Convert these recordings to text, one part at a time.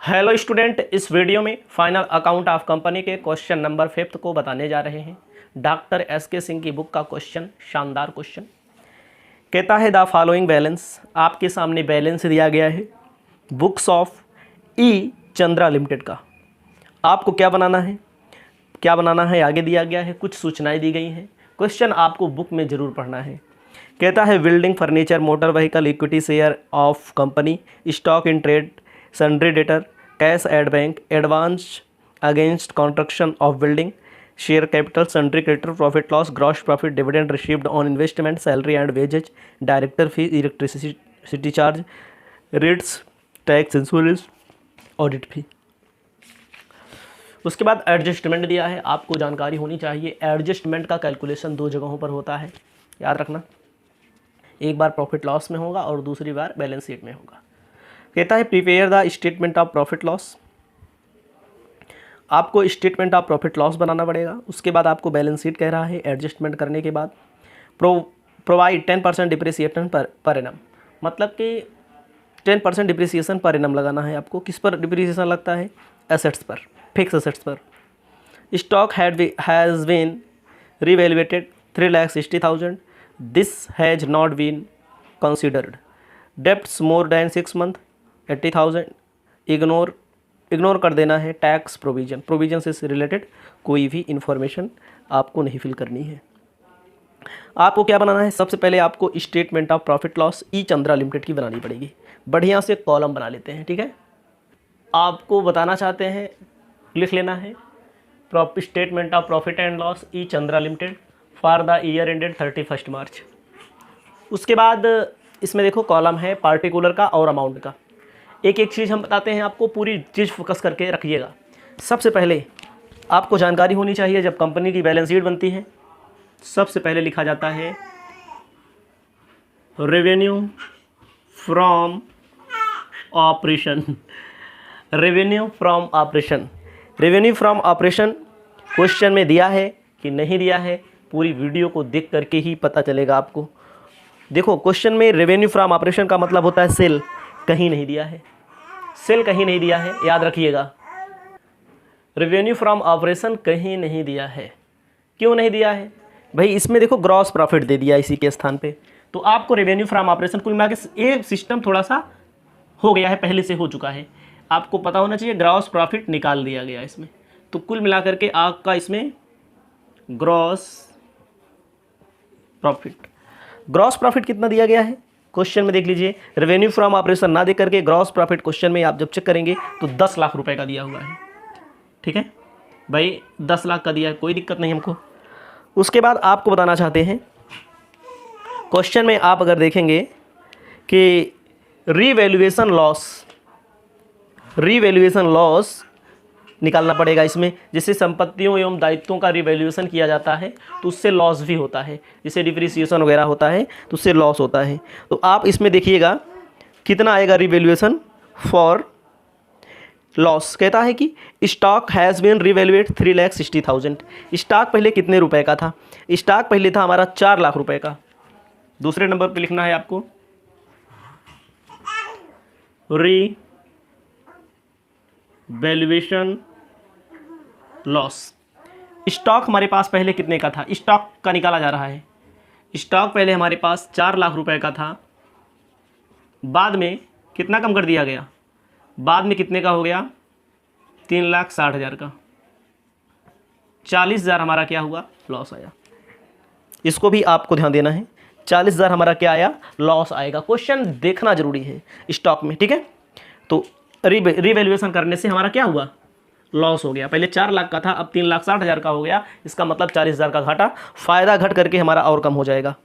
Hello student, इस video में final account of company के क्वेश्चन नंबर 5 को बताने जा रहे हैं। Doctor S K. सिंह की बुक का क्वेश्चन, शानदार क्वेश्चन। कहता है द फॉलोइंग बैलेंस, आपके सामने बैलेंस दिया गया है books of E Chandra limited का। आपको क्या बनाना है आगे दिया गया है, कुछ सूचनाएं दी गई हैं। क्वेश्चन आपको बुक में ज़रूर पढ़ना है। कहता है building, furniture, motor vehicle, equity share of company, stock in trade, sundry debtor, cash at bank, advance against construction of building, share capital, sundry creditor, profit loss, gross profit, dividend received on investment, salary and wages, director fee, electricity charge, rates, tax, insurance, audit fee. उसके बाद adjustment दिया है, आपको जानकारी होनी चाहिए। Adjustment का calculation 2 जगहों पर होता है, याद रखना। एक बार प्रॉफिट लॉस में होगा और दूसरी बार बैलेंस शीट में होगा। कहता है prepare the statement of profit loss. आपको स्टेटमेंट ऑफ प्रॉफिट लॉस बनाना पड़ेगा। उसके बाद आपको बैलेंस शीट कह रहा है। एडजस्टमेंट करने के बाद प्रोवाइड 10% डिप्रिसिएशन पर एनम, मतलब कि 10% डिप्रिसिएशन पर एनम लगाना है आपको। किस पर डिप्रिसिएशन लगता है? एसेट्स पर, फिक्स एसेट्स पर। Stock has been revalued 3,60,000, this has not been considered. Debts more than 6 month 80,000, ignore कर देना है। टैक्स प्रोविजन से रिलेटेड कोई भी इंफॉर्मेशन आपको नहीं फिल करनी है। आपको क्या बनाना है? सबसे पहले आपको statement of profit loss E Chandra limited की बनानी पड़ेगी। बढ़िया से कॉलम बना लेते हैं, ठीक है। आपको बताना चाहते हैं, लिख लेना है statement of profit and loss E Chandra limited for the year ended 31 मार्च। उसके बाद इसमें देखो कॉलम है पार्टिकुलर का और अमाउंट का। एक एक चीज़ हम बताते हैं आपको, पूरी चीज़ फोकस करके रखिएगा। सबसे पहले आपको जानकारी होनी चाहिए, जब कंपनी की बैलेंस शीट बनती है सबसे पहले लिखा जाता है revenue from operation. Revenue from operation, revenue from operation question में दिया है कि नहीं दिया है, पूरी वीडियो को देख करके ही पता चलेगा आपको। देखो क्वेश्चन में रेवेन्यू फ्रॉम ऑपरेशन का मतलब होता है सेल, कहीं नहीं दिया है, सेल कहीं नहीं दिया है, याद रखिएगा। रेवेन्यू फ्रॉम ऑपरेशन कहीं नहीं दिया है। क्यों नहीं दिया है भाई? इसमें देखो ग्रॉस प्रॉफिट दे दिया इसी के स्थान पे, तो आपको रेवेन्यू फ्रॉम ऑपरेशन कुल मिला के ये सिस्टम थोड़ा सा हो गया है, पहले से हो चुका है। आपको पता होना चाहिए ग्रॉस प्रॉफिट निकाल दिया गया इसमें, तो कुल मिला करके आपका इसमें ग्रॉस प्रॉफिट कितना दिया गया है क्वेश्चन में? देख लीजिए, रेवेन्यू फ्रॉम ऑपरेशन ना दे करके ग्रॉस प्रॉफिट क्वेश्चन में आप जब चेक करेंगे तो 10 लाख रुपए का दिया हुआ है, ठीक है भाई, 10 लाख का दिया है, कोई दिक्कत नहीं हमको। उसके बाद आपको बताना चाहते हैं, क्वेश्चन में आप अगर देखेंगे कि रीवैल्यूएशन लॉस निकालना पड़ेगा इसमें। जैसे संपत्तियों एवं दायित्वों का रिवैल्यूएशन किया जाता है तो उससे लॉस भी होता है, जैसे डिप्रिसिएशन वगैरह होता है तो उससे लॉस होता है। तो आप इसमें देखिएगा कितना आएगा रिवैल्यूएशन फॉर लॉस। कहता है कि स्टॉक हैज़ बीन रिवैल्यूएट 3,60,000। स्टॉक पहले कितने रुपए का था? स्टॉक पहले था हमारा 4 लाख रुपए का। दूसरे नंबर पर लिखना है आपको रिवैल्यूएशन लॉस। स्टॉक हमारे पास पहले कितने का था? स्टॉक का निकाला जा रहा है। स्टॉक पहले हमारे पास 4 लाख रुपए का था, बाद में कितना कम कर दिया गया? बाद में कितने का हो गया? 3,60,000 का। 40,000 हमारा क्या हुआ? लॉस आया। इसको भी आपको ध्यान देना है, 40,000 हमारा क्या आया? लॉस आएगा। क्वेश्चन देखना जरूरी है स्टॉक में, ठीक है। तो रिवैल्यूएशन करने से हमारा क्या हुआ? लॉस हो गया। पहले 4 लाख का था, अब 3,60,000 का हो गया। इसका मतलब 40,000 का घाटा, फ़ायदा घट करके हमारा और कम हो जाएगा।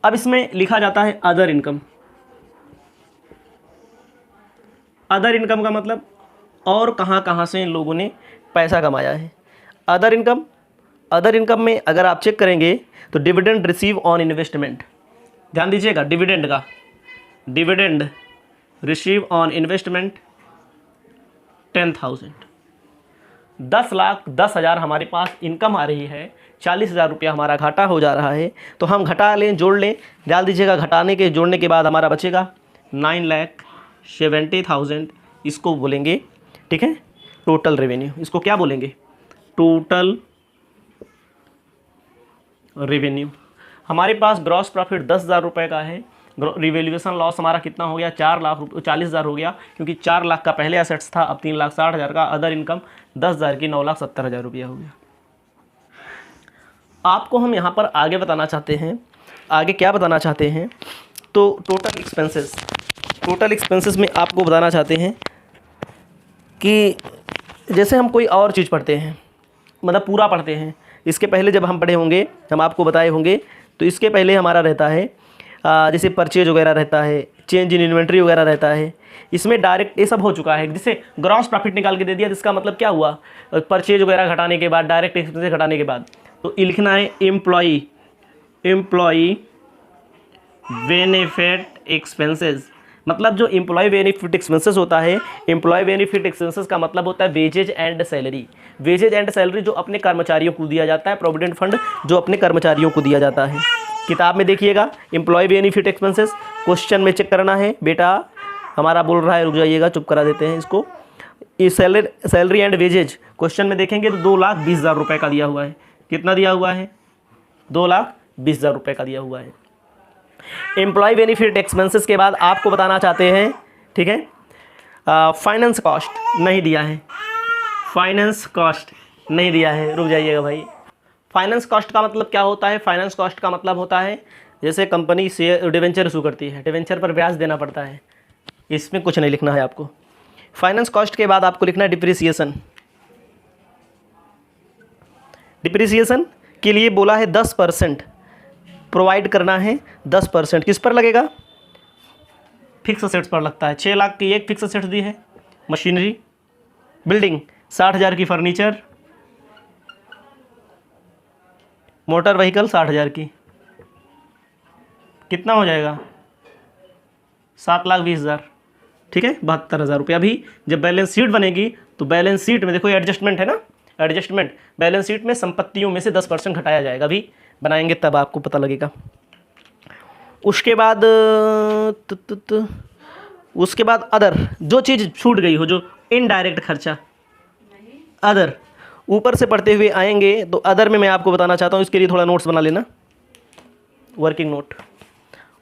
अब इसमें लिखा जाता है अदर इनकम। अदर इनकम का मतलब और कहाँ से इन लोगों ने पैसा कमाया है। अदर इनकम में अगर आप चेक करेंगे तो डिविडेंड रिसीव ऑन इन्वेस्टमेंट, ध्यान दीजिएगा, डिविडेंड रिसीव ऑन इन्वेस्टमेंट 10,000। 10,10,000 हमारे पास इनकम आ रही है, 40,000 रुपया हमारा घाटा हो जा रहा है। तो हम घटा लें, जोड़ लें, डाल दीजिएगा। घटाने के जोड़ने के बाद हमारा बचेगा 9,70,000। इसको बोलेंगे ठीक है, टोटल रेवेन्यू, इसको क्या बोलेंगे, टोटल रेवेन्यू। हमारे पास ग्रॉस प्रॉफिट 10,000 रुपये का है, रिवैल्यूएशन लॉस हमारा कितना हो गया, 4,40,000 हो गया, क्योंकि 4 लाख का पहले एसेट्स था, अब 3,60,000 का, अदर इनकम 10,000 की 9,70,000 रुपया हो गया। आपको हम यहाँ पर आगे बताना चाहते हैं, आगे क्या बताना चाहते हैं, तो टोटल एक्सपेंसेस में आपको बताना चाहते हैं कि जैसे हम कोई और चीज़ पढ़ते हैं, मतलब पूरा पढ़ते हैं, इसके पहले जब हम पढ़े होंगे, हम आपको बताए होंगे, तो इसके पहले हमारा रहता है जैसे परचेज वगैरह रहता है, चेंज इन इन्वेंट्री वगैरह रहता है, इसमें डायरेक्ट ये सब हो चुका है। जिससे ग्रॉस प्रॉफिट निकाल के दे दिया, तो इसका मतलब क्या हुआ, परचेज वगैरह घटाने के बाद, डायरेक्ट एक्सपेंसेस घटाने के बाद, तो लिखना है एम्प्लॉई बेनिफिट एक्सपेंसेस। मतलब जो एम्प्लॉय बेनिफिट एक्सपेंसेस होता है, एम्प्लॉय बेनिफिट एक्सपेंसेस का मतलब होता है wages and salary. Wages and salary जो अपने कर्मचारियों को दिया जाता है, प्रोविडेंट फंड जो अपने कर्मचारियों को दिया जाता है। किताब में देखिएगा एम्प्लॉय बेनिफिट एक्सपेंसेस, क्वेश्चन में चेक करना है। बेटा हमारा बोल रहा है, रुक जाइएगा, चुप करा देते हैं इसको। ये सैलरी एंड वेजेज क्वेश्चन में देखेंगे तो 2,20,000 रुपये का दिया हुआ है। कितना दिया हुआ है, 2,20,000 रुपये का दिया हुआ है। एम्प्लॉय बेनिफिट एक्सपेंसेस के बाद आपको बताना चाहते हैं, ठीक है, फाइनेंस कॉस्ट नहीं दिया है, फाइनेंस कॉस्ट नहीं दिया है, रुक जाइएगा भाई। फाइनेंस कॉस्ट का मतलब क्या होता है, फाइनेंस कॉस्ट का मतलब होता है जैसे कंपनी शेयर डिवेंचर इशू करती है, डिवेंचर पर ब्याज देना पड़ता है, इसमें कुछ नहीं लिखना है आपको। फाइनेंस कॉस्ट के बाद आपको लिखना है डिप्रिसिएशन। डिप्रिसिएशन के लिए बोला है 10% प्रोवाइड करना है। 10% किस पर लगेगा, फिक्स असेट्स पर लगता है। 6 लाख की एक फिक्स असेट्स दी है, मशीनरी, बिल्डिंग, 60,000 की फर्नीचर, मोटर व्हीकल 60,000 की, कितना हो जाएगा, 7,20,000, ठीक है, 72,000 रुपये। अभी जब बैलेंस शीट बनेगी तो बैलेंस शीट में देखो एडजस्टमेंट है ना, एडजस्टमेंट, बैलेंस शीट में संपत्तियों में से 10% घटाया जाएगा, अभी बनाएंगे तब आपको पता लगेगा। उसके बाद उसके बाद अदर, जो चीज़ छूट गई हो, जो इनडायरेक्ट खर्चा, अदर ऊपर से पढ़ते हुए आएंगे तो अदर में मैं आपको बताना चाहता हूँ, इसके लिए थोड़ा नोट्स बना लेना, वर्किंग नोट।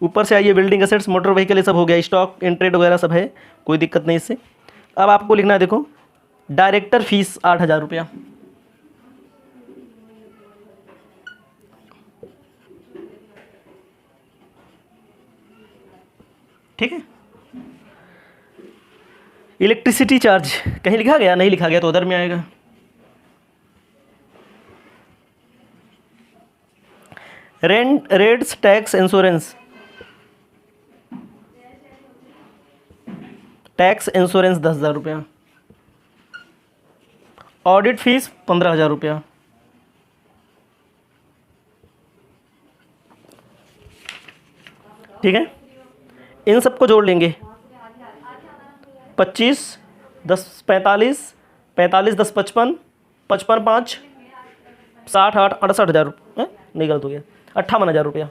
ऊपर से आइए, बिल्डिंग असेट्स, मोटर व्हीकल, ये सब हो गया, स्टॉक इन ट्रेड वगैरह सब है, कोई दिक्कत नहीं इससे। अब आपको लिखना है, देखो डायरेक्टर फीस 8,000 रुपया, ठीक है। इलेक्ट्रिसिटी चार्ज कहीं लिखा गया, नहीं लिखा गया तो उधर में आएगा। Rent, rates, tax, insurance, tax insurance 10,000 रुपया, ऑडिट फीस 15,000 रुपया, ठीक है। इन सबको जोड़ लेंगे, 25, 10, 45, 45, 10, 55, 55, 5, 60, 8, 68,000 रुपये, नहीं गलत हो गया, 58,000 रुपया,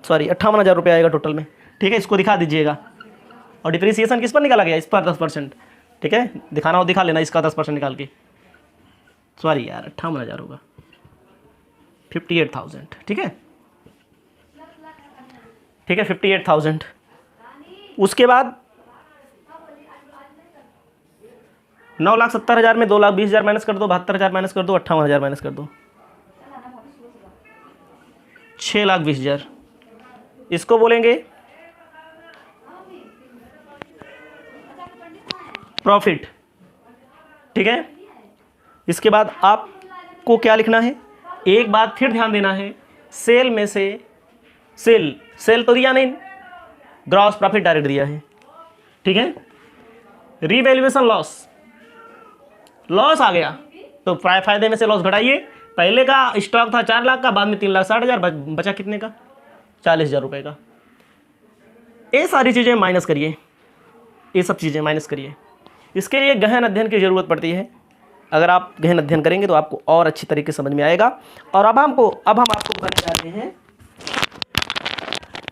सॉरी 58,000 रुपया आएगा टोटल में, ठीक है। इसको दिखा दीजिएगा। और डिप्रिसिएशन किस पर निकाला गया, इस पर 10%, ठीक है, दिखाना हो दिखा लेना, इसका 10% निकाल के, सॉरी यार 58,000 होगा, 58,000, ठीक है, ठीक है, 58,000। उसके बाद 9,70,000 में 2,20,000 माइनस कर दो, 72,000 माइनस कर दो, 58,000 माइनस कर दो, 6,20,000, इसको बोलेंगे प्रॉफिट, ठीक है। इसके बाद आपको क्या लिखना है, एक बात फिर ध्यान देना है, सेल में से सेल तो दिया नहीं, ग्रॉस प्रॉफिट डायरेक्ट दिया है, ठीक है। रीवैल्यूएशन लॉस आ गया तो फायदे में से लॉस घटाइए। पहले का स्टॉक था 4 लाख का, बाद में 3,60,000, बचा कितने का, 40,000 रुपये का। ये सारी चीज़ें माइनस करिए, ये सब चीज़ें माइनस करिए। इसके लिए गहन अध्ययन की ज़रूरत पड़ती है। अगर आप गहन अध्ययन करेंगे तो आपको और अच्छी तरीके से समझ में आएगा। और अब हम आपको बताने चाहते हैं,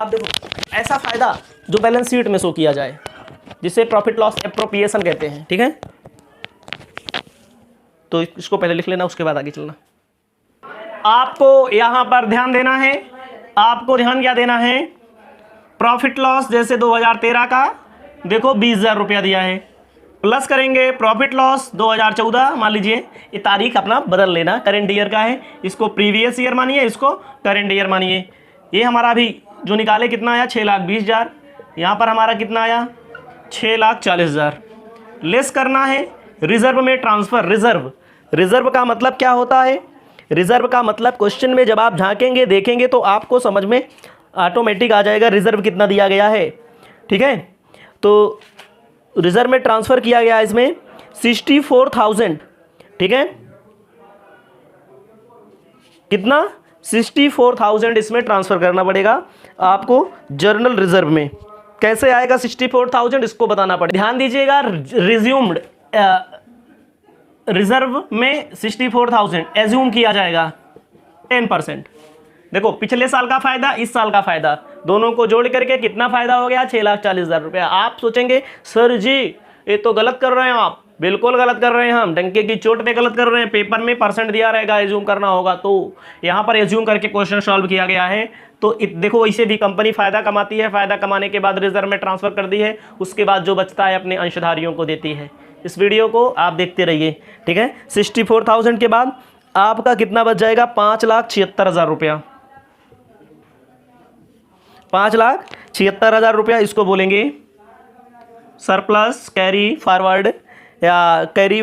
अब देखो ऐसा फ़ायदा जो बैलेंस शीट में शो किया जाए, जिसे प्रॉफिट लॉस एप्रोप्रिएशन कहते हैं, ठीक है। तो इसको पहले लिख लेना, उसके बाद आगे चलना। आपको यहाँ पर ध्यान देना है, आपको ध्यान क्या देना है, प्रॉफिट लॉस जैसे 2013 का देखो 20,000 रुपया दिया है, प्लस करेंगे प्रॉफिट लॉस 2014, मान लीजिए ये तारीख अपना बदल लेना, करेंट ईयर का है, इसको प्रीवियस ईयर मानिए, इसको करेंट ईयर मानिए। ये हमारा अभी जो निकाले कितना आया 6,20,000, यहाँ पर हमारा कितना आया 6,40,000। लेस करना है रिजर्व में ट्रांसफ़र। रिजर्व का मतलब क्या होता है, रिजर्व का मतलब क्वेश्चन में जब आप झांकेंगे देखेंगे तो आपको समझ में ऑटोमेटिक आ जाएगा रिजर्व कितना दिया गया है। ठीक है, तो रिजर्व में ट्रांसफ़र किया गया इसमें 64,000। ठीक है, कितना 64,000 इसमें ट्रांसफ़र करना पड़ेगा आपको जर्नल रिजर्व में। कैसे आएगा 64,000 इसको बताना पड़ेगा। ध्यान दीजिएगा, रिज्यूम्ड रिजर्व में 64,000 एज्यूम किया जाएगा 10%। देखो पिछले साल का फायदा, इस साल का फायदा, दोनों को जोड़ करके कितना फायदा हो गया 6,40,000 रुपया। आप सोचेंगे सर जी ये तो गलत कर रहे हैं आप, बिल्कुल गलत कर रहे हैं हम, डंके की चोट पे गलत कर रहे हैं। पेपर में परसेंट दिया रहेगा, एज्यूम करना होगा, तो यहाँ पर एज्यूम करके क्वेश्चन सॉल्व किया गया है। तो देखो इसे भी कंपनी फायदा कमाती है, फायदा कमाने के बाद रिजर्व में ट्रांसफर कर दी है, उसके बाद जो बचता है अपने अंशधारियों को देती है। इस वीडियो को आप देखते रहिए। ठीक है, 64,000 के बाद आपका कितना बच जाएगा 5,76,000 रुपया। 5,76,000 रुपया इसको बोलेंगे सरप्लस कैरी फॉरवर्ड या कैरी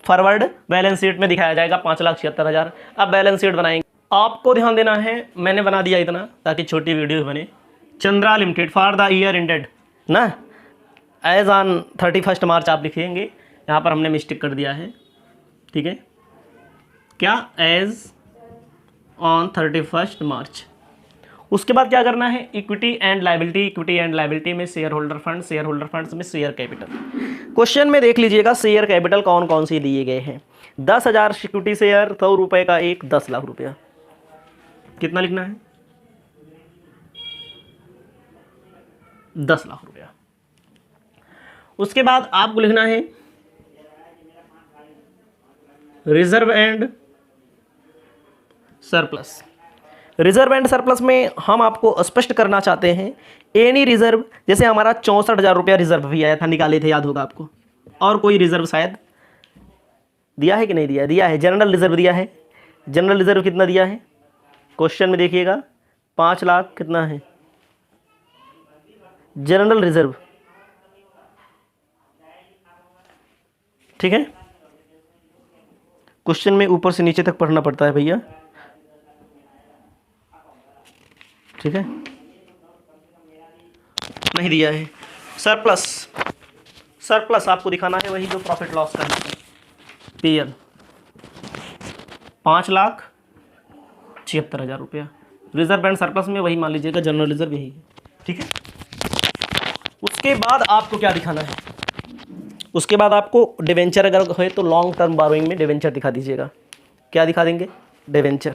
फॉरवर्ड बैलेंस शीट में दिखाया जाएगा 5,76,000। अब बैलेंस शीट बनाएंगे। आपको ध्यान देना है, मैंने बना दिया इतना ताकि छोटी वीडियो बने। Chandra limited for the year ended ना, एज ऑन 31 मार्च आप लिखेंगे, यहाँ पर हमने मिस्टेक कर दिया है। ठीक है, क्या एज ऑन 31 मार्च। उसके बाद क्या करना है, equity and liability. Equity and liability में share holder fund, share holder funds में शेयर कैपिटल। क्वेश्चन में देख लीजिएगा शेयर कैपिटल कौन कौन से दिए गए हैं। 10,000 इक्विटी शेयर, 100 रुपये का एक, 10 लाख रुपया। कितना लिखना है 10 लाख रुपया। उसके बाद आपको लिखना है reserve and surplus. Reserve and surplus में हम आपको स्पष्ट करना चाहते हैं एनी रिजर्व, जैसे हमारा 64,000 रुपया रिजर्व भी आया था, निकाले थे, याद होगा आपको। और कोई रिजर्व शायद दिया है कि नहीं दिया, दिया है, जनरल रिजर्व दिया है। जनरल रिजर्व कितना दिया है क्वेश्चन में देखिएगा 5 लाख कितना है जनरल रिजर्व। ठीक है, क्वेश्चन में ऊपर से नीचे तक पढ़ना पड़ता है भैया। ठीक है, नहीं दिया है। सरप्लस, सरप्लस आपको दिखाना है वही जो प्रॉफिट लॉस का है, पीएल 5,76,000 रुपया। रिजर्व एंड सरप्लस में वही मान लीजिएगा जनरल रिजर्व यही है। ठीक है, उसके बाद आपको क्या दिखाना है, उसके बाद आपको डिवेंचर अगर है तो लॉन्ग टर्म बारोइंग में डिवेंचर दिखा दीजिएगा। क्या दिखा देंगे, डिवेंचर।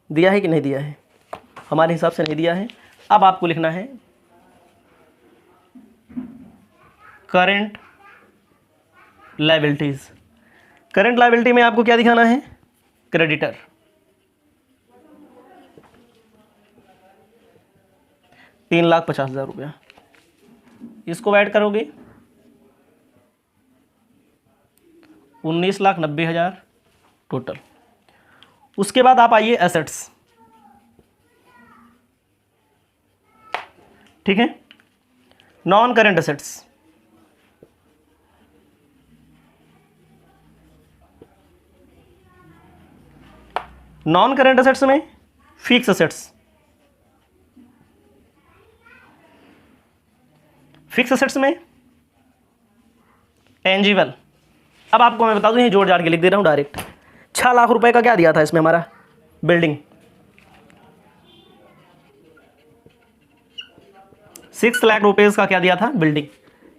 दिया है कि नहीं दिया है, हमारे हिसाब से नहीं दिया है। अब आपको लिखना है करेंट लायबिलिटीज। करेंट लायबिलिटी में आपको क्या दिखाना है, क्रेडिटर। ₹3,50,000 रुपया। इसको ऐड करोगे 19,90,000 टोटल। उसके बाद आप आइए एसेट्स। ठीक है, non current assets. Non current assets में फिक्स एसेट्स। फिक्स एसेट्स में टेंजिबल। अब आपको मैं बता दूं, ये जोड़ जाड़ के लिख दे रहा हूं डायरेक्ट। 6 लाख रुपए का क्या दिया था इसमें हमारा, बिल्डिंग। 6 लाख रुपए का क्या दिया था, बिल्डिंग।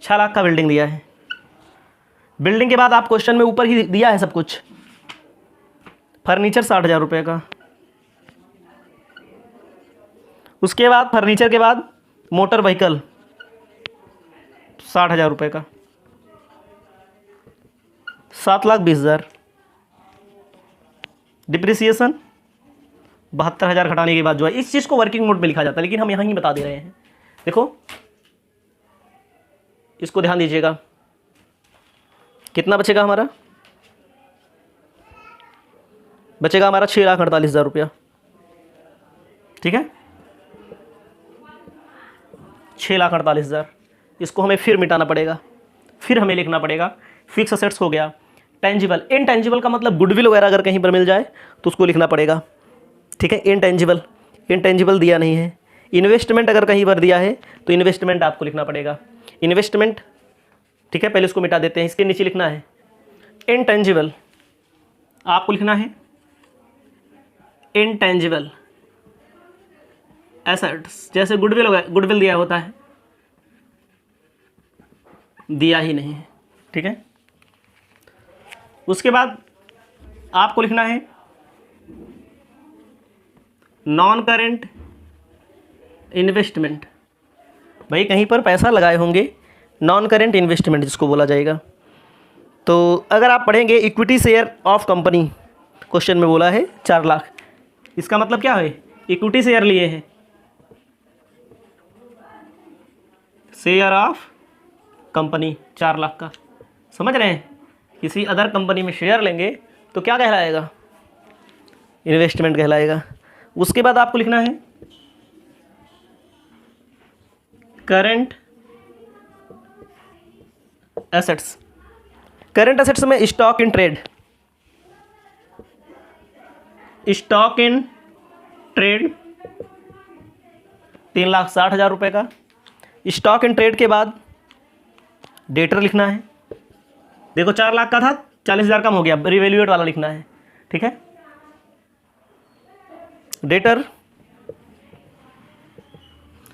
6 लाख का बिल्डिंग दिया है। बिल्डिंग के बाद आप क्वेश्चन में ऊपर ही दिया है सब कुछ। फर्नीचर 60,000 रुपये का। उसके बाद फर्नीचर के बाद मोटर व्हीकल 60,000 रुपये का। 7,20,000। डिप्रिसिएशन 72,000 घटाने के बाद जो है, इस चीज़ को वर्किंग मोड में लिखा जाता है, लेकिन हम यहाँ ही बता दे रहे हैं। देखो इसको ध्यान दीजिएगा, कितना बचेगा हमारा? बचेगा हमारा 6,48,000 रुपया। ठीक है, 6,48,000। इसको हमें फिर मिटाना पड़ेगा, फिर हमें लिखना पड़ेगा। फिक्स असेट्स हो गया। टेंजिबल, इनटेंजिबल का मतलब गुडविल वगैरह अगर कहीं पर मिल जाए तो उसको लिखना पड़ेगा। ठीक है, इनटेंजिबल, इनटेंजिबल दिया नहीं है। इन्वेस्टमेंट अगर कहीं पर दिया है तो इन्वेस्टमेंट आपको लिखना पड़ेगा, इन्वेस्टमेंट। ठीक है, पहले इसको मिटा देते हैं, इसके नीचे लिखना है इनटेंजिबल, आपको लिखना है इनटेंजिबल एसेट्स। जैसे गुडविल हो गया, गुडविल दिया होता है, दिया ही नहीं है। ठीक है, उसके बाद आपको लिखना है नॉन करेंट इन्वेस्टमेंट। भाई कहीं पर पैसा लगाए होंगे, नॉन करेंट इन्वेस्टमेंट जिसको बोला जाएगा। तो अगर आप पढ़ेंगे equity share of company, question में बोला है 4 लाख, इसका मतलब क्या है? इक्विटी शेयर लिए हैं, शेयर ऑफ कंपनी 4 लाख का। समझ रहे हैं? किसी अदर कंपनी में शेयर लेंगे तो क्या कहलाएगा? इन्वेस्टमेंट कहलाएगा। उसके बाद आपको लिखना है करंट एसेट्स। करंट एसेट्स में stock in trade, stock in trade 3,60,000 रुपये का। स्टॉक इन ट्रेड के बाद डेटर लिखना है। देखो 4 लाख का था, 40,000 कम हो गया, रिवैल्यूएट वाला लिखना है। ठीक है, डेटर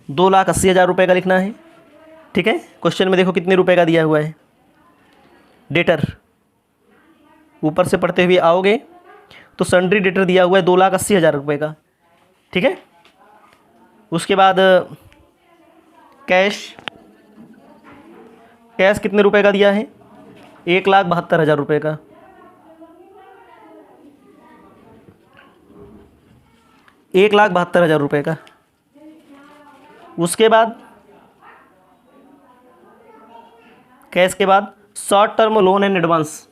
2,80,000 रुपये का लिखना है। ठीक है, क्वेश्चन में देखो कितने रुपए का दिया हुआ है डेटर। ऊपर से पढ़ते हुए आओगे तो सन्ड्री डेटर दिया हुआ है 2,80,000 रुपये का। ठीक है, उसके बाद कैश, कैश कितने रुपए का दिया है? 1,72,000 रुपये का। ₹1,72,000 का। उसके बाद कैश के बाद short term loan and advance,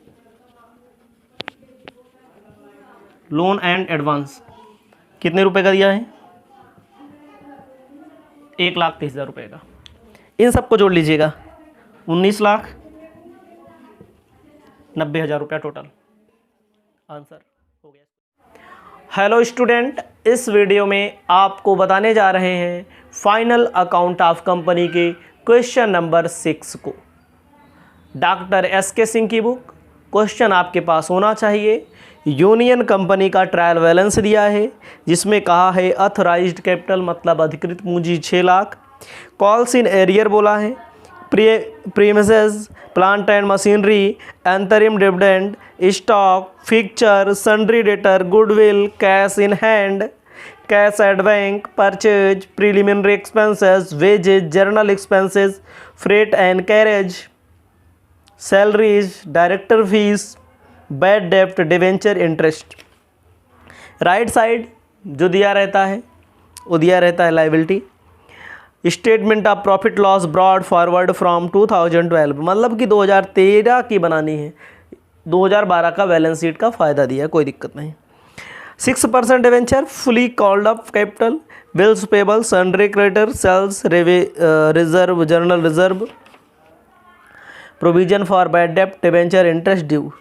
loan and advance कितने रुपए का दिया है? 1,30,000 रुपये का। इन सबको जोड़ लीजिएगा, 19,90,000 रुपया टोटल आंसर हो गया। हेलो स्टूडेंट, इस वीडियो में आपको बताने जा रहे हैं फाइनल अकाउंट ऑफ कंपनी के क्वेश्चन नंबर 6 को। Doctor S K. सिंह की बुक। क्वेश्चन आपके पास होना चाहिए। यूनियन कंपनी का ट्रायल बैलेंस दिया है जिसमें कहा है अथोराइज्ड कैपिटल मतलब अधिकृत पूंजी 6 लाख, कॉल्स इन एरियर बोला है, प्रीमिसेस, प्लांट एंड मशीनरी, अंतरिम dividend, stock, fixture, sundry debtor, goodwill, cash in hand, cash at bank, purchase, preliminary expenses, wages, general expenses, freight and carriage, salaries, director fees, bad डेप्ट, debenture, interest. Right side जो दिया रहता है वो दिया रहता है liability. Statement of profit loss brought forward from 2012, मतलब कि 2013 की बनानी है, 2012 का बैलेंस शीट का फ़ायदा दिया, कोई दिक्कत नहीं। 6% debenture, fully called up capital, bills payable, sundry creditor, sales, reserve, general reserve, provision for bad डेप्ट, debenture, interest due.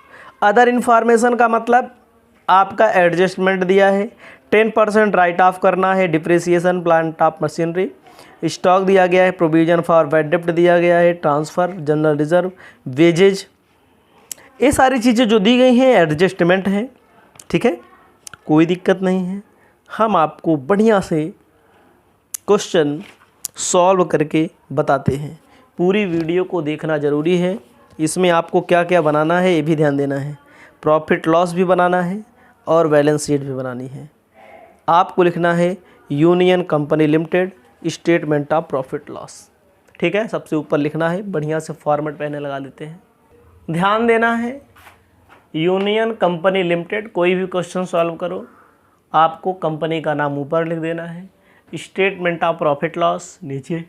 Other information का मतलब आपका एडजस्टमेंट दिया है, 10% राइट ऑफ करना है, depreciation, plant of machinery, stock दिया गया है, प्रोविजन फॉर बैड डेप्ट दिया गया है, ट्रांसफ़र, जनरल रिजर्व, वेजेज, ये सारी चीज़ें जो दी गई हैं एडजस्टमेंट है। ठीक है, कोई दिक्कत नहीं है। हम आपको बढ़िया से क्वेश्चन सॉल्व करके बताते हैं। पूरी वीडियो को देखना ज़रूरी है। इसमें आपको क्या क्या बनाना है ये भी ध्यान देना है। प्रॉफिट लॉस भी बनाना है और बैलेंस शीट भी बनानी है। आपको लिखना है union company limited statement of profit loss. ठीक है, सबसे ऊपर लिखना है, बढ़िया से फॉर्मेट पहने लगा देते हैं। ध्यान देना है, यूनियन कंपनी लिमिटेड, कोई भी क्वेश्चन सॉल्व करो आपको कंपनी का नाम ऊपर लिख देना है, स्टेटमेंट ऑफ प्रॉफिट लॉस नीचे,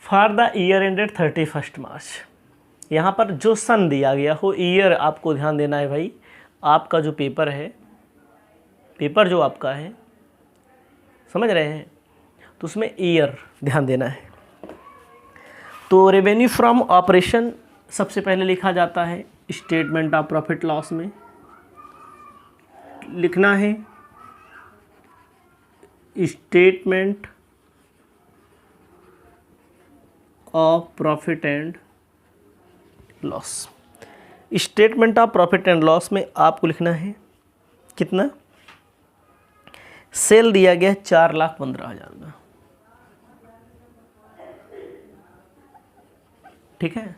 फॉर द ईयर एंडेड 31 मार्च। यहाँ पर जो सन दिया गया हो, ईयर आपको ध्यान देना है भाई। आपका जो पेपर है, पेपर जो आपका है, समझ रहे हैं, तो उसमें ईयर ध्यान देना है। तो रेवेन्यू फ्रॉम ऑपरेशन सबसे पहले लिखा जाता है स्टेटमेंट ऑफ प्रॉफिट लॉस में, लिखना है statement of profit and loss. Statement of profit and loss में आपको लिखना है कितना, सेल दिया गया 4,15,000 का, ठीक है।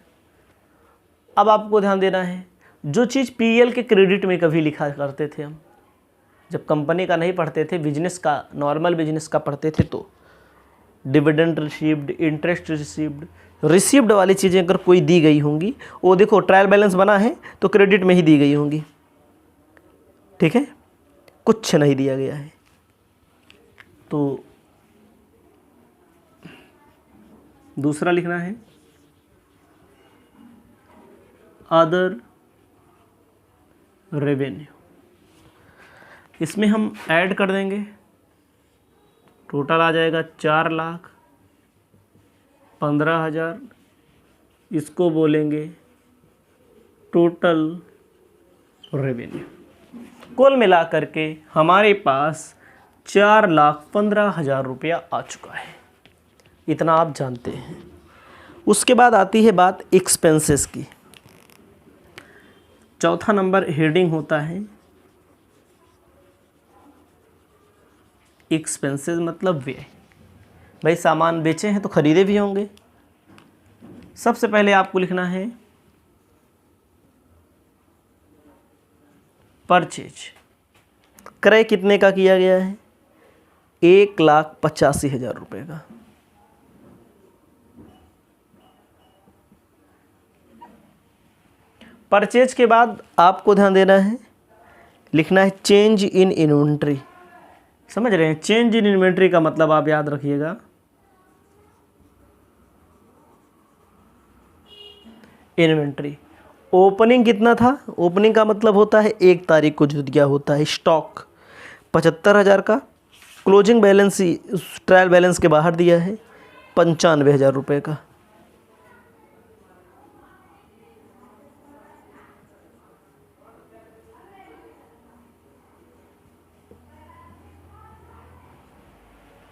अब आपको ध्यान देना है, जो चीज़ पीएल के क्रेडिट में कभी लिखा करते थे हम, जब कंपनी का नहीं पढ़ते थे, बिजनेस का, नॉर्मल बिजनेस का पढ़ते थे, तो डिविडेंड रिसीव्ड, इंटरेस्ट रिसीव्ड वाली चीज़ें अगर कोई दी गई होंगी, वो देखो ट्रायल बैलेंस बना है तो क्रेडिट में ही दी गई होंगी, ठीक है, कुछ नहीं दिया गया है। तो दूसरा लिखना है अदर रेवेन्यू, इसमें हम ऐड कर देंगे, टोटल आ जाएगा 4,15,000, इसको बोलेंगे टोटल रेवेन्यू। कुल मिला करके हमारे पास 4,15,000 रुपया आ चुका है, इतना आप जानते हैं। उसके बाद आती है बात एक्सपेंसेस की। चौथा नंबर हेडिंग होता है एक्सपेंसेस, मतलब व्यय। भाई सामान बेचे हैं तो खरीदे भी होंगे। सबसे पहले आपको लिखना है परचेज, क्रय कितने का किया गया है, 1,85,000 रुपये का। परचेज के बाद आपको ध्यान देना है, लिखना है चेंज इन इन्वेंट्री। समझ रहे हैं, चेंज इन इन्वेंट्री का मतलब आप याद रखिएगा, इन्वेंट्री ओपनिंग कितना था, ओपनिंग का मतलब होता है 1 तारीख को जो दिया होता है स्टॉक 75,000 का, क्लोजिंग बैलेंस ट्रायल बैलेंस के बाहर दिया है 95,000 रुपये का।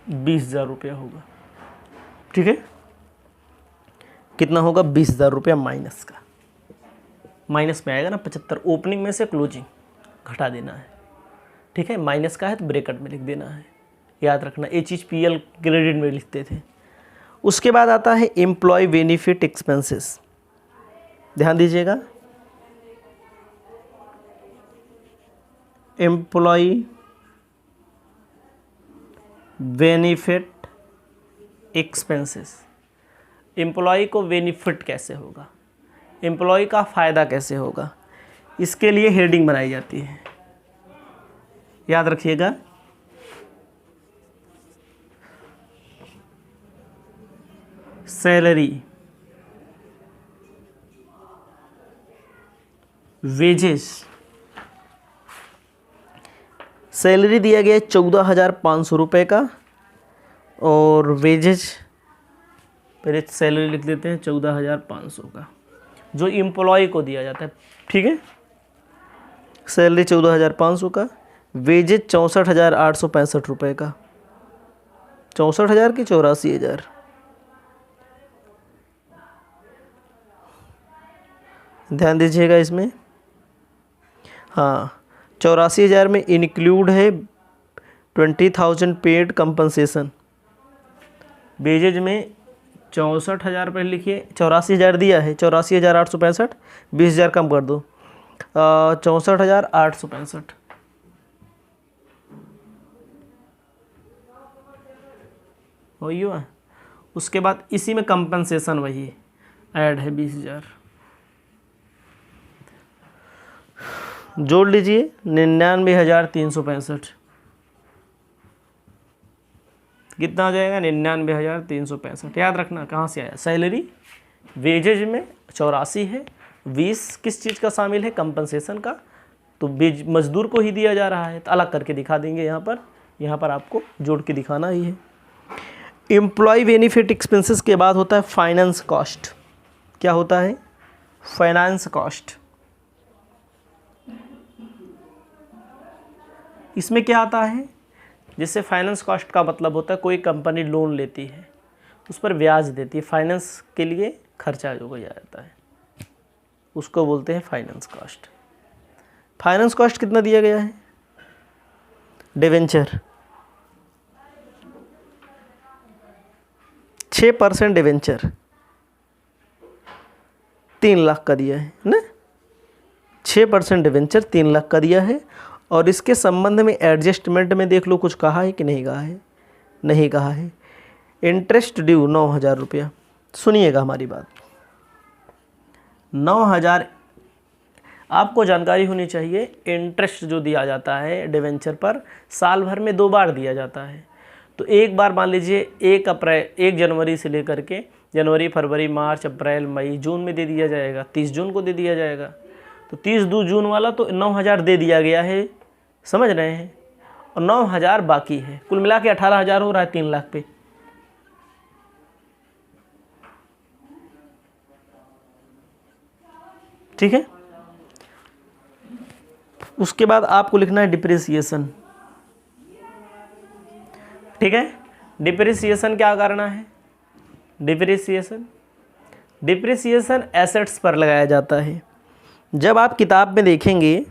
₹20,000 होगा, ठीक है। कितना होगा, 20,000 रुपया माइनस का, माइनस में आएगा ना 75, ओपनिंग में से क्लोजिंग घटा देना है, ठीक है। माइनस का है तो ब्रैकेट में लिख देना है, याद रखना। ये चीज़ पीएल क्रेडिट में लिखते थे। उसके बाद आता है एम्प्लॉय बेनिफिट एक्सपेंसेस, ध्यान दीजिएगा, एम्प्लॉय बेनिफिट एक्सपेंसेस। एम्प्लॉय को बेनिफिट कैसे होगा, एम्प्लॉय का फ़ायदा कैसे होगा, इसके लिए हेडिंग बनाई जाती है, याद रखिएगा। सैलरी, वेजेस, सैलरी दिया गया 14,500 रुपये का, और वेजेज पहले सैलरी लिख देते हैं 14,500 का, जो एम्प्लॉय को दिया जाता है, ठीक है। सैलरी 14,500 का, वेजेज 64,865 रुपये का, 64,000 की 84,000, ध्यान दीजिएगा इसमें। हाँ, 84,000 में इंक्लूड है 20,000 पेड कंपनसेशन। वेजेज में 64,000 रुपये लिखिए, 84,000 दिया है, 84,865, 20,000 कम कर दो, 64,865, वही हुआ। उसके बाद इसी में कंपनसेशन वही ऐड है 20,000, जोड़ लीजिए 99,365। कितना आ जाएगा? 99,365। याद रखना कहाँ से आया? सैलरी वेजेज में 84 है, 20 किस चीज़ का शामिल है? कंपनसेशन का। तो मजदूर को ही दिया जा रहा है, तो अलग करके दिखा देंगे यहाँ पर आपको जोड़ के दिखाना ही है। एम्प्लॉय बेनिफिट एक्सपेंसेस के बाद होता है फाइनेंस कॉस्ट। क्या होता है? Finance cost. इसमें क्या आता है? जैसे फाइनेंस कॉस्ट का मतलब होता है कोई कंपनी लोन लेती है, उस पर ब्याज देती है, फाइनेंस के लिए खर्चा जो हो जाता है उसको बोलते हैं फाइनेंस कॉस्ट। फाइनेंस कॉस्ट कितना दिया गया है? डिवेंचर 6% डिवेंचर 3 लाख का दिया है ना। 6% डिवेंचर 3 लाख का दिया है। और इसके संबंध में एडजस्टमेंट में देख लो कुछ कहा है कि नहीं कहा है? नहीं कहा है। इंटरेस्ट ड्यू 9,000 रुपया। सुनिएगा हमारी बात, 9,000 आपको जानकारी होनी चाहिए। इंटरेस्ट जो दिया जाता है डिवेंचर पर साल भर में 2 बार दिया जाता है। तो एक बार मान लीजिए 1 जनवरी से लेकर के जनवरी, फरवरी, मार्च, अप्रैल, मई, जून में दे दिया जाएगा, 30 जून को दे दिया जाएगा। तो 30 जून वाला तो 9,000 दे दिया गया है, समझ रहे हैं, और 9,000 बाकी है। कुल मिला के 18,000 हो रहा है 3 लाख पे। ठीक है। उसके बाद आपको लिखना है डिप्रिसिएशन। ठीक है। डिप्रिसिएशन क्या करना है? डिप्रिसिएशन एसेट्स पर लगाया जाता है। जब आप किताब में देखेंगे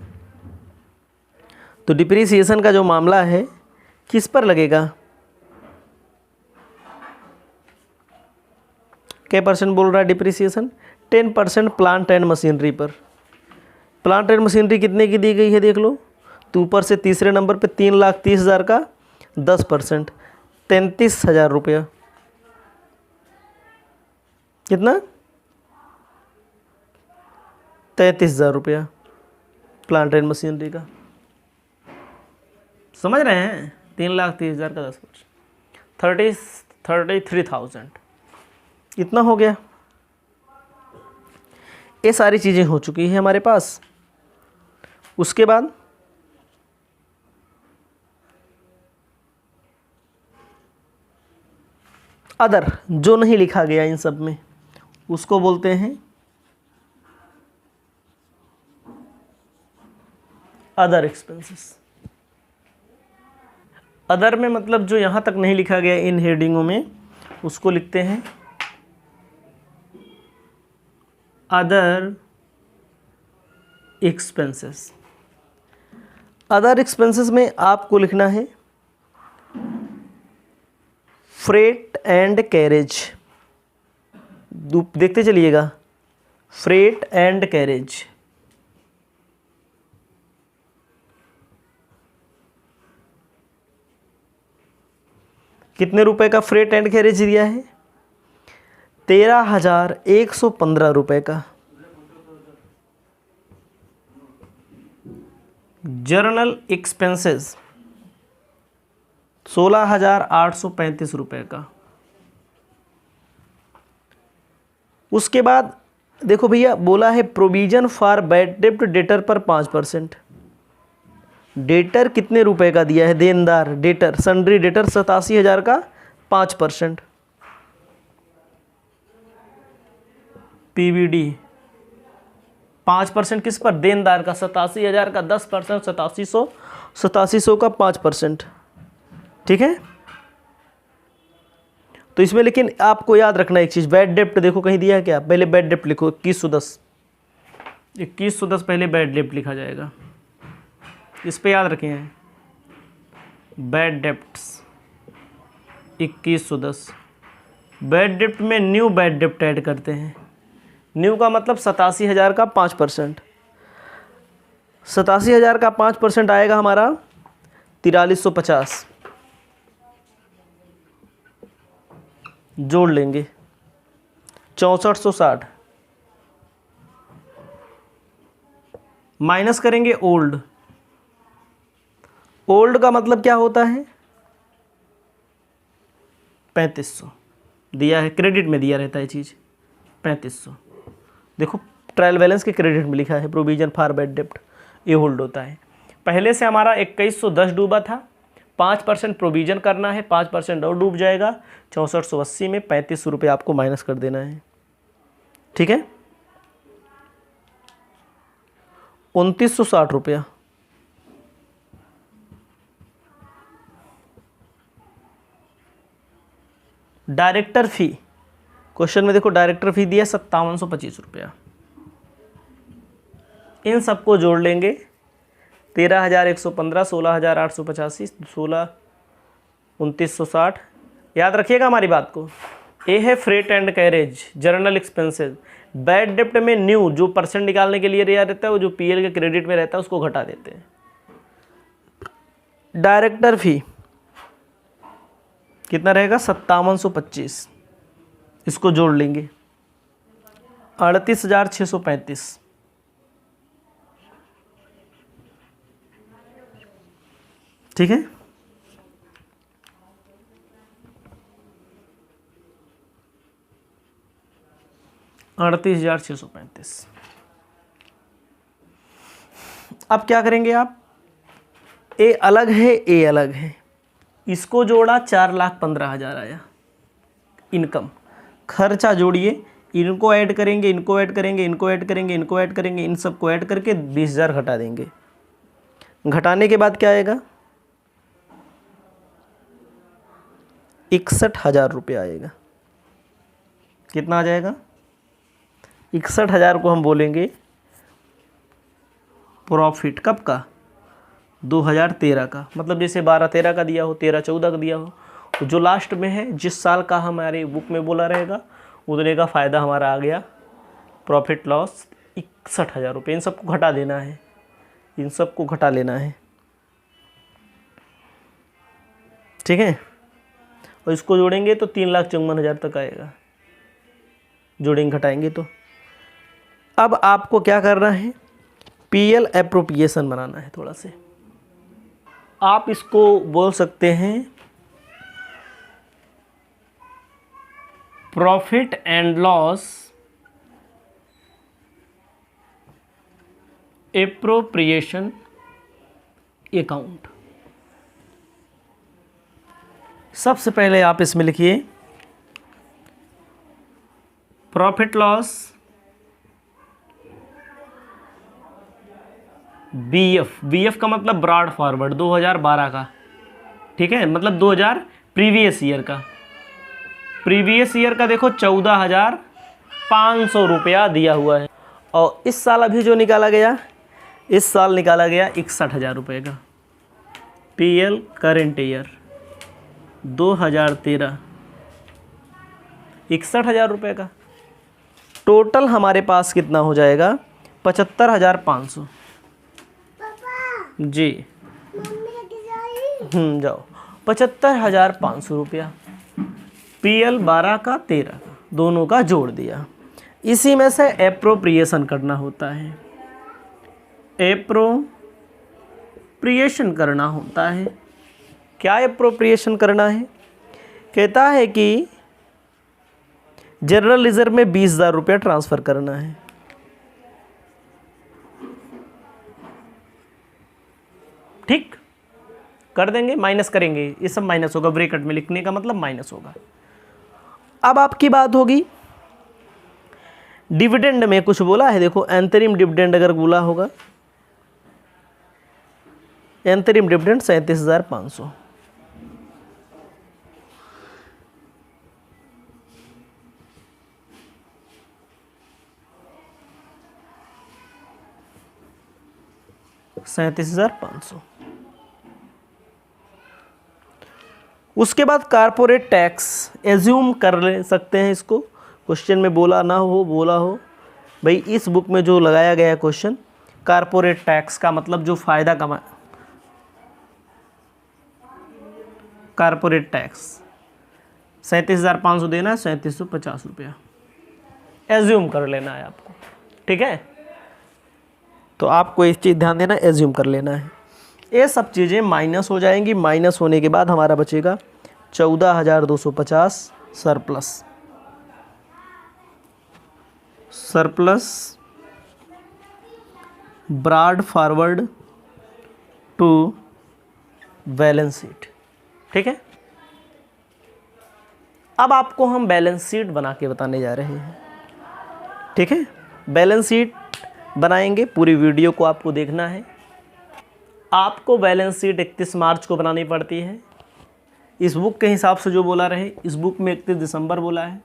तो डिप्रिसिएशन का जो मामला है किस पर लगेगा? क्या % बोल रहा है डिप्रिसिएशन? 10% प्लांट एंड मशीनरी पर। प्लांट एंड मशीनरी कितने की दी गई है देख लो। तो ऊपर से तीसरे नंबर पे 3,30,000 का 10% 33,000 रुपया। कितना? 33,000 रुपया प्लांट एंड मशीनरी का। समझ रहे हैं? 3,30,000 का 10%, 33,000 इतना हो गया। ये सारी चीज़ें हो चुकी हैं हमारे पास। उसके बाद अदर जो नहीं लिखा गया इन सब में उसको बोलते हैं अदर एक्सपेंसेस। अदर में मतलब जो यहाँ तक नहीं लिखा गया इन हेडिंगों में उसको लिखते हैं अदर एक्सपेंसेस। अदर एक्सपेंसेस में आपको लिखना है फ्रेट एंड कैरेज। देखते चलिएगा, फ्रेट एंड कैरेज। कितने रुपए का फ्रेट एंड कैरेज दिया है? 13,115 रुपए का। जर्नल एक्सपेंसेस 16,835 रुपए का। उसके बाद देखो भैया बोला है प्रोविजन फॉर बैड डेब्ट डेटर पर 5%। डेटर कितने रुपए का दिया है? देनदार डेटर सन्ड्री डेटर 87,000 का 5%। पीवीडी 5% किस पर? देनदार का 87,000 का 10%, 87,000 का 5%। ठीक है। तो इसमें लेकिन आपको याद रखना एक चीज़, बैड डेप्ट देखो कहीं दिया है क्या? पहले बैड डेप्ट लिखो 2110, 2110 पहले बैड डेप्ट लिखा जाएगा। इस पे याद रखें बैड डेप्ट्स 2110। बैड डेप्ट में न्यू बैड डेप्ट ऐड करते हैं। न्यू का मतलब 87,000 का 5%। 87,000 का 5% आएगा हमारा 4350। जोड़ लेंगे 6460 माइनस करेंगे ओल्ड। ओल्ड का मतलब क्या होता है, 3500 दिया है, क्रेडिट में दिया रहता है चीज़ 3500। देखो ट्रायल बैलेंस के क्रेडिट में लिखा है प्रोविजन फॉर बैड डेप्ट, ये होल्ड होता है। पहले से हमारा 2110 डूबा था, 5% प्रोविजन करना है, 5% और डूब जाएगा, 6480 में 3500 रुपये आपको माइनस कर देना है। ठीक है, 2960 रुपया। डायरेक्टर फी, क्वेश्चन में देखो डायरेक्टर फी दिया 5725 रुपया। इन सबको जोड़ लेंगे, 13,115, 16,885, 16, 2960। याद रखिएगा हमारी बात को। ए है freight and carriage, journal expenses. Bad डेप्ट में न्यू जो परसेंट निकालने के लिए दिया रहता है, वो जो पीएल के क्रेडिट में रहता है उसको घटा देते हैं। डायरेक्टर फी कितना रहेगा, 5725, इसको जोड़ लेंगे, 38,635। ठीक है, अड़तीस हजार 635। अब क्या करेंगे आप, ए अलग है, ए अलग है, इसको जोड़ा 4,15,000 आया इनकम। खर्चा जोड़िए, इनको ऐड करेंगे, इनको ऐड करेंगे, इनको ऐड करेंगे, इनको ऐड करेंगे, इन सबको ऐड करके 20,000 घटा देंगे। घटाने के बाद क्या आएगा, 61,000 रुपये आएगा। कितना आ जाएगा, 61,000 को हम बोलेंगे प्रॉफिट। कब का, 2013 का। मतलब जैसे 12-13 का दिया हो, 13-14 का दिया हो, तो जो लास्ट में है, जिस साल का हमारे बुक में बोला रहेगा, उतने का फ़ायदा हमारा आ गया। प्रॉफिट लॉस 61,000 रुपये। इन सबको घटा देना है, इन सबको घटा लेना है। ठीक है, और इसको जोड़ेंगे तो 3,54,000 तक आएगा, जोड़ेंगे घटाएंगे तो। अब आपको क्या करना है, पीएल एप्रोप्रिएशन बनाना है थोड़ा से। आप इसको बोल सकते हैं profit and loss appropriation account. सबसे पहले आप इसमें लिखिए प्रॉफिट लॉस बीएफ का मतलब ब्रॉड फॉरवर्ड 2012 का। ठीक है, मतलब 2000 प्रीवियस ईयर का। प्रीवियस ईयर का देखो 14,500 रुपया दिया हुआ है, और इस साल अभी जो निकाला गया, इस साल निकाला गया 61,000 रुपये का। पीएल करेंट ईयर 2013, 61,000 रुपये का। टोटल हमारे पास कितना हो जाएगा, 75,500। जी जाओ, 75,500 रुपया। पीएल 12 का 13 का, दोनों का जोड़ दिया। इसी में से एप्रोप्रिएशन करना होता है, एप्रोप्रिएशन करना होता है। क्या एप्रोप्रिएशन करना है, कहता है कि जनरल रिजर्व में 20,000 रुपया ट्रांसफ़र करना है। ठीक, कर देंगे, माइनस करेंगे, ये सब माइनस होगा। ब्रैकेट में लिखने का मतलब माइनस होगा। अब आपकी बात होगी डिविडेंड में कुछ बोला है, देखो अंतरिम डिविडेंड अगर बोला होगा, अंतरिम डिविडेंड 37,500। $37,500। उसके बाद कारपोरेट टैक्स एज्यूम कर ले सकते हैं इसको, क्वेश्चन में बोला ना हो, बोला हो भाई, इस बुक में जो लगाया गया क्वेश्चन, कारपोरेट टैक्स का मतलब जो फ़ायदा कमा, कारपोरेट टैक्स 37,500 देना है, 3750 रुपया एज्यूम कर लेना है आपको। ठीक है, तो आपको एक चीज़ ध्यान देना, एज्यूम कर लेना है। ये सब चीज़ें माइनस हो जाएंगी। माइनस होने के बाद हमारा बचेगा 14,250 surplus. Surplus brought forward to balance sheet. ठीक है, अब आपको हम बैलेंस शीट बना के बताने जा रहे हैं। ठीक है, बैलेंस शीट बनाएंगे, पूरी वीडियो को आपको देखना है। आपको बैलेंस शीट 31 मार्च को बनानी पड़ती है। इस बुक के हिसाब से जो बोला रहे, इस बुक में 31 दिसंबर बोला है।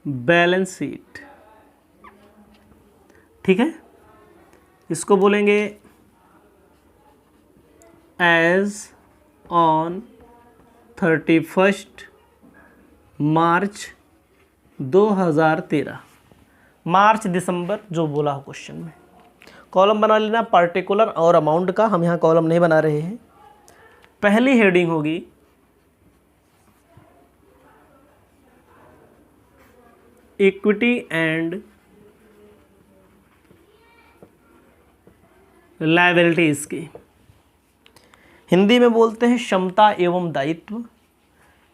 बैलेंस शीट, ठीक है, इसको बोलेंगे एज ऑन 31 मार्च 2013। मार्च दिसंबर जो बोला हो क्वेश्चन में। कॉलम बना लेना पार्टिकुलर और अमाउंट का, हम यहाँ कॉलम नहीं बना रहे हैं। पहली हेडिंग होगी इक्विटी एंड लायबिलिटीज की, हिंदी में बोलते हैं क्षमता एवं दायित्व।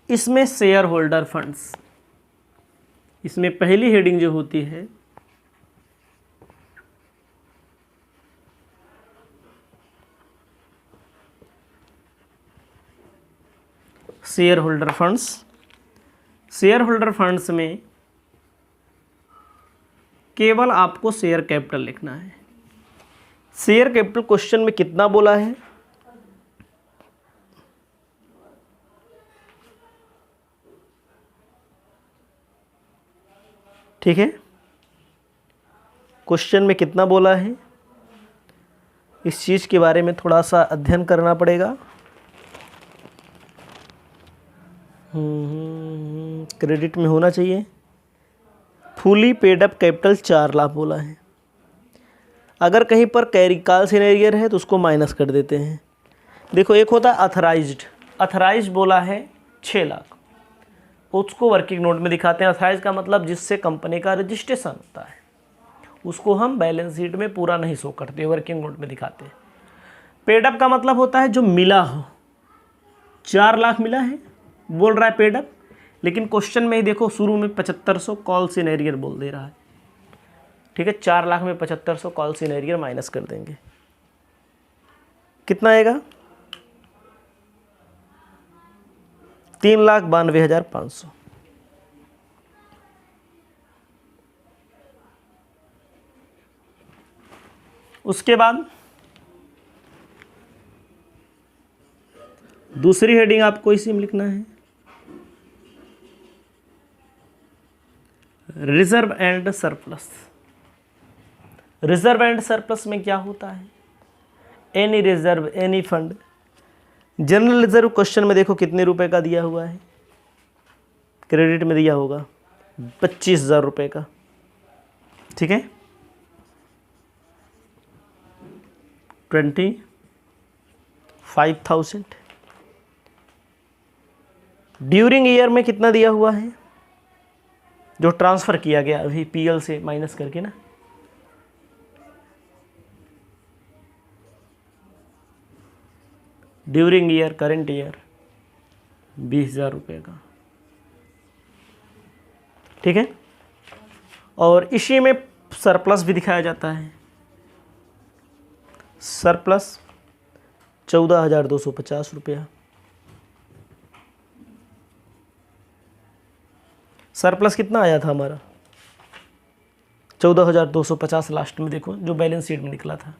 इसमें शेयर होल्डर फंड्स, इसमें पहली हेडिंग जो होती है share holder funds. Share holder funds में केवल आपको शेयर कैपिटल लिखना है। शेयर कैपिटल क्वेश्चन में कितना बोला है, ठीक है, क्वेश्चन में कितना बोला है, इस चीज़ के बारे में थोड़ा सा अध्ययन करना पड़ेगा। क्रेडिट में होना चाहिए। Fully paid up capital 4 lakh बोला है। अगर कहीं पर कैरिकाल सीनियर है तो उसको माइनस कर देते हैं। देखो, एक होता है अथराइज्ड, अथराइज्ड बोला है 6 लाख, उसको वर्किंग नोट में दिखाते हैं। अथराइज का मतलब जिससे कंपनी का रजिस्ट्रेशन होता है, उसको हम बैलेंस शीट में पूरा नहीं शो करते, वर्किंग नोट में दिखाते हैं। पेडअप का मतलब होता है जो मिला हो, 4 लाख मिला है बोल रहा है पेडअप, लेकिन क्वेश्चन में ही देखो शुरू में 7500 कॉल सीनियर बोल दे रहा है। ठीक है, 4 लाख में 7500 कॉल सीनियर माइनस कर देंगे, कितना आएगा 3,92,500। उसके बाद दूसरी हेडिंग आपको इसी में लिखना है, reserve and surplus. Reserve and surplus में क्या होता है, any reserve any fund. General reserve question में देखो कितने रुपए का दिया हुआ है, क्रेडिट में दिया होगा 25,000 रुपये का। ठीक है, 25,000। ड्यूरिंग ईयर में कितना दिया हुआ है, जो ट्रांसफ़र किया गया अभी पीएल से माइनस करके ना, ड्यूरिंग ईयर करेंट ईयर 20,000 रुपये का। ठीक है, और इसी में सरप्लस भी दिखाया जाता है। सरप्लस 14,250 रुपया। सरप्लस कितना आया था हमारा 14,250 लास्ट में देखो जो बैलेंस शीट में निकला था।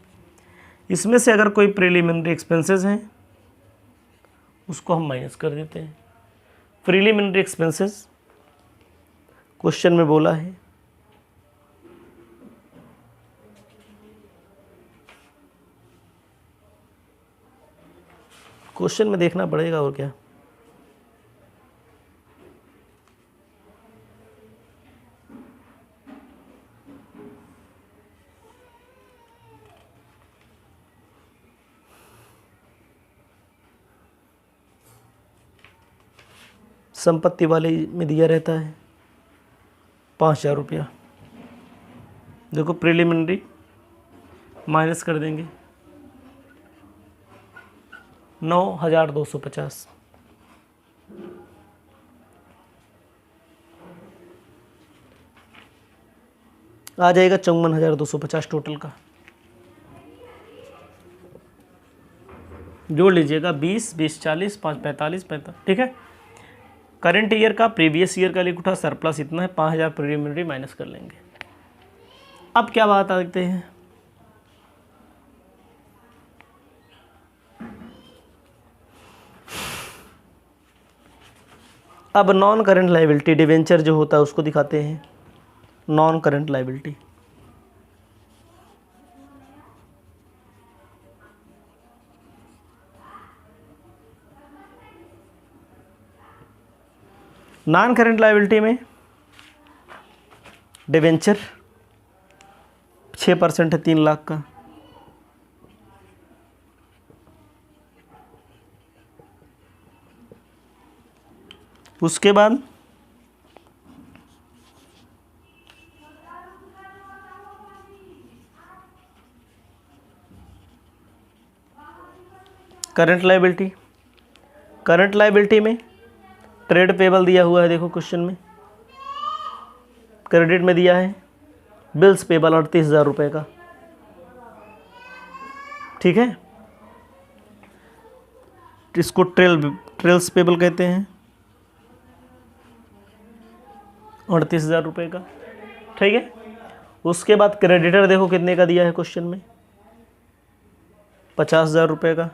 इसमें से अगर कोई प्रीलिमिनरी एक्सपेंसेस हैं उसको हम माइनस कर देते हैं। प्रीलिमिनरी एक्सपेंसेस क्वेश्चन में बोला है क्वेश्चन में देखना पड़ेगा और क्या। संपत्ति वाले में दिया रहता है 5,000 रुपया। देखो प्रिलिमिनरी माइनस कर देंगे 9,250, आ जाएगा 54,250 टोटल का। जोड़ लीजिएगा 20, 20, 40, 5, 45, 45, ठीक है। करंट ईयर का प्रीवियस ईयर का लिख उठा सरप्लस इतना है, 5,000 प्रीलिमिनरी माइनस कर लेंगे। अब क्या बात आते हैं, अब नॉन करंट लायबिलिटी डिवेंचर जो होता है उसको दिखाते हैं। Non current liability, non current liability में डिवेंचर 6% है 3 लाख का, उसके बाद करंट लायबिलिटी, करंट लायबिलिटी में ट्रेड पेबल दिया हुआ है, देखो क्वेश्चन में क्रेडिट में दिया है बिल्स पेबल 38,000 रुपये का, ठीक है। इसको ट्रेल्स पेबल कहते हैं, 38,000 रुपये का, ठीक है। उसके बाद क्रेडिटर देखो कितने का दिया है क्वेश्चन में, 50,000 रुपये का,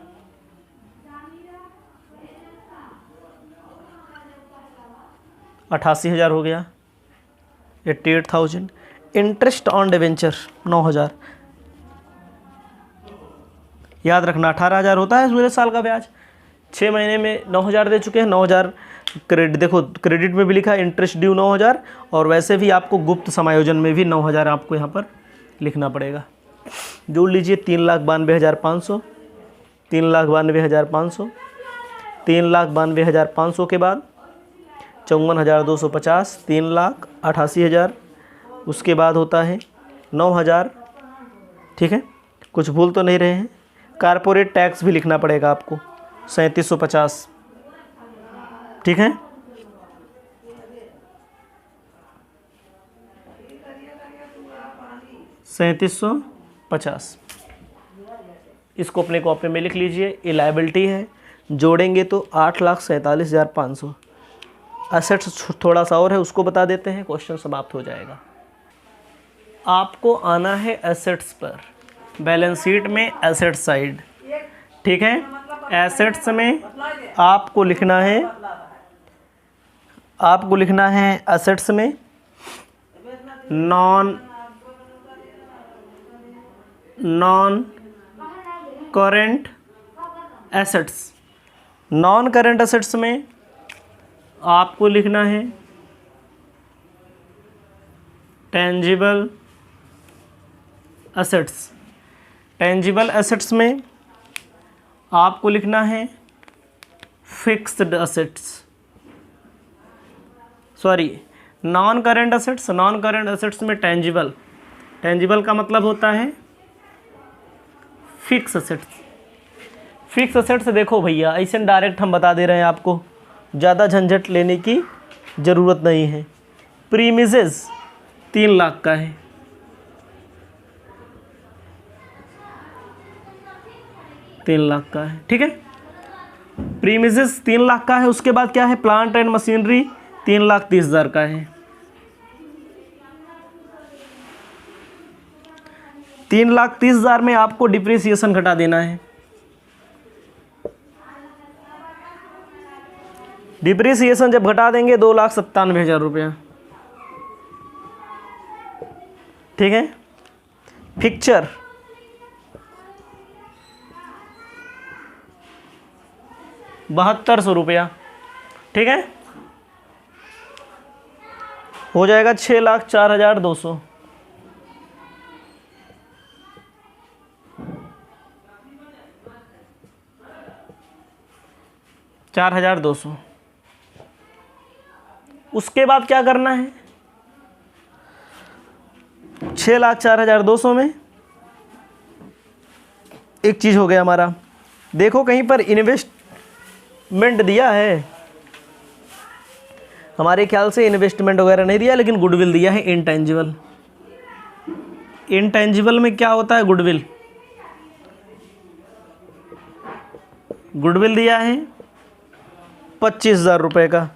$88,000 हो गया, 88,000। इंटरेस्ट ऑन डिवेंचर 9,000, याद रखना 18,000 होता है पूरे साल का ब्याज, 6 महीने में 9,000 दे चुके हैं, 9,000 क्रेडिट, देखो क्रेडिट में भी लिखा है इंटरेस्ट ड्यू 9,000, और वैसे भी आपको गुप्त समायोजन में भी 9,000 आपको यहाँ पर लिखना पड़ेगा। जोड़ लीजिए 3,92,500, 3,92,500, 3,92,500 के बाद 54,250, 3,88,000, उसके बाद होता है 9,000, ठीक है। कुछ भूल तो नहीं रहे हैं। कारपोरेट टैक्स भी लिखना पड़ेगा आपको 3,750, ठीक है। $3,750, इसको अपने कॉपी में लिख लीजिए। ये लायबिलिटी है, जोड़ेंगे तो 8,47,500। एसेट्स थोड़ा सा और है, उसको बता देते हैं, क्वेश्चन समाप्त हो जाएगा। आपको आना है एसेट्स पर, बैलेंस शीट में एसेट साइड, ठीक है। एसेट्स में आपको लिखना है एसेट्स में non current assets, non current assets में आपको लिखना है टेंजिबल एसेट्स, टेंजिबल एसेट्स में आपको लिखना है fixed assets, sorry non current assets, non current assets में टेंजिबल, टेंजिबल का मतलब होता है फिक्स एसेट्स। फिक्स एसेट्स देखो भैया ऐसे डायरेक्ट हम बता दे रहे हैं आपको, ज़्यादा झंझट लेने की ज़रूरत नहीं है। प्रीमिसेस 3 लाख का है, ठीक है। प्रीमिसेस 3 लाख का है। उसके बाद क्या है, प्लांट एंड मशीनरी 3,30,000 का है। 3,30,000 में आपको डिप्रिसिएशन घटा देना है। डिप्रिसिएशन जब घटा देंगे 2,97,000 रुपया, ठीक है। फिक्चर 7,200 रुपया, ठीक है। हो जाएगा 6,04,200। $4,200। उसके बाद क्या करना है, 6,04,200 में एक चीज़ हो गया हमारा। देखो कहीं पर इन्वेस्टमेंट दिया है, हमारे ख्याल से इन्वेस्टमेंट वगैरह नहीं दिया, लेकिन गुडविल दिया है इनटेंजिबल। इनटेंजिबल में क्या होता है? गुडविल। गुडविल दिया है 25,000 रुपये का।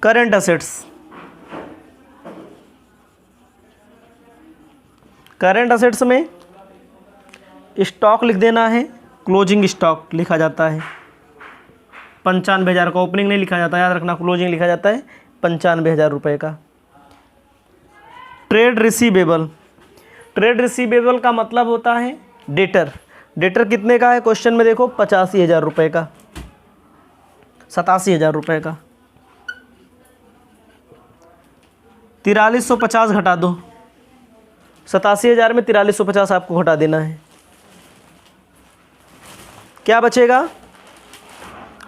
करेंट असेट्स, करेंट असेट्स में स्टॉक लिख देना है, क्लोजिंग स्टॉक लिखा जाता है 95,000 का। ओपनिंग नहीं लिखा जाता, याद रखना, क्लोजिंग लिखा जाता है 95,000 रुपये का। ट्रेड रिसीवेबल, ट्रेड रिसीवेबल का मतलब होता है डेटर। डेटर कितने का है क्वेश्चन में? देखो 85,000 रुपये का, 87,000 रुपये का। 4350 घटा दो, 87,000 में 4350 आपको घटा देना है। क्या बचेगा?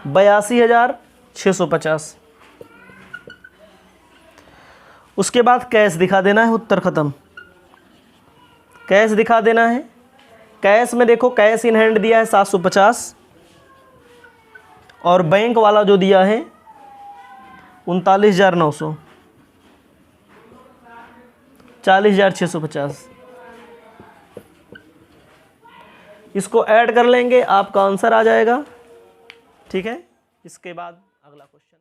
82,650। उसके बाद कैश दिखा देना है, उत्तर खत्म। कैश दिखा देना है। कैश में देखो, कैश इन हैंड दिया है 750, और बैंक वाला जो दिया है 39,900, 40,650। इसको ऐड कर लेंगे, आपका आंसर आ जाएगा। ठीक है, इसके बाद अगला क्वेश्चन।